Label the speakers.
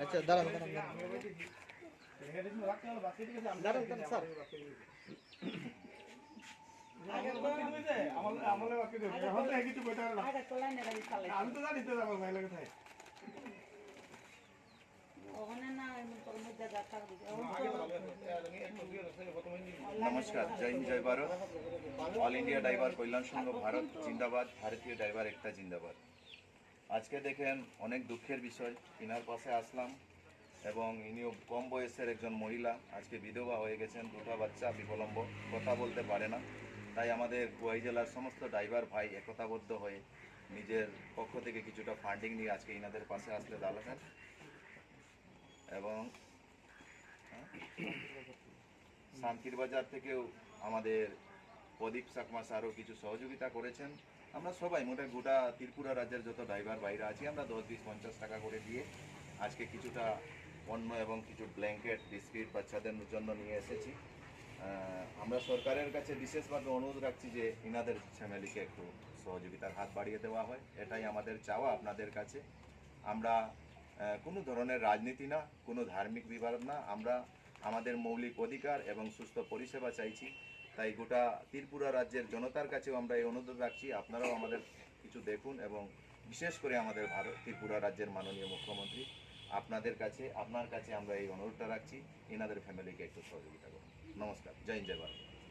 Speaker 1: আচ্ছা দাঁড়ান দাঁড়ান স্যার
Speaker 2: আমি তো জানি তো আমার ভাই লাগে থাকে
Speaker 3: नमस्कार, जय हिंद जय भारत। ऑल इंडिया ड्राइवर कल्याण संघ भारत जिंदाबाद, भारतीय ड्राइवर एकता जिंदाबाद। आज के देखें अनेक दुखेर विषय इनार पाशे आसलाम এবং ইনিও কম বয়সের একজন মহিলা আজকে বিধবা হয়ে গেছেন, দুটো বাচ্চা, বিকলম্ব, কথা বলতে পারে না। তাই আমাদের গোয়াই জেলার সমস্ত ড্রাইভার ভাই একতাবদ্ধ হয়ে নিজের পক্ষ থেকে কিছুটা ফান্ডিং নিয়ে আজকে ইনাদের পাশে আসলে দাঁড়ালেন এবং শান্তির বাজার থেকেও আমাদের প্রদীপ চাকমা স্যারও কিছু সহযোগিতা করেছেন। আমরা সবাই মোটে গোটা ত্রিপুরা রাজ্যের যত ড্রাইভার ভাইরা আছি আমরা 10, 20, 50 টাকা করে দিয়ে আজকে কিছুটা অন্ন এবং কিছু ব্ল্যাঙ্কেট, বিস্কিট বাচ্চাদের জন্য নিয়ে এসেছি। আমরা সরকারের কাছে বিশেষভাবে অনুরোধ রাখছি যে ইনাদের ফ্যামিলিকে একটু সহযোগিতার হাত বাড়িয়ে দেওয়া হয়, এটাই আমাদের চাওয়া আপনাদের কাছে। আমরা কোনো ধরনের রাজনীতি না, কোনো ধার্মিক বিবাদ না, আমরা আমাদের মৌলিক অধিকার এবং সুস্থ পরিষেবা চাইছি। তাই গোটা ত্রিপুরা রাজ্যের জনতার কাছেও আমরা এই অনুরোধ রাখছি, আপনারাও আমাদের কিছু দেখুন এবং বিশেষ করে আমাদের ত্রিপুরা রাজ্যের মাননীয় মুখ্যমন্ত্রী আপনার কাছে আমরা এই অনুরোধটা রাখছি, এনাদের ফ্যামিলিকে একটু সহযোগিতা করুন। নমস্কার, জয় হিন্দ জয় ভারত।